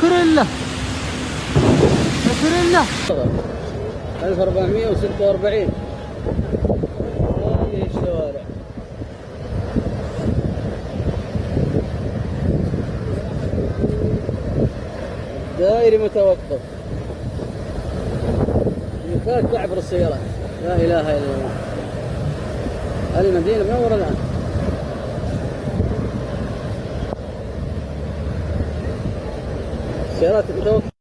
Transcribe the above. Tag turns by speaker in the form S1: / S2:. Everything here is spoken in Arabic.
S1: كوريلا
S2: 1446 هذه الشوارع. دائري متوقف، يكاد تعبر السيارات. لا اله الا الله. هذه المدينة منورة الان. السيارات متوقفة.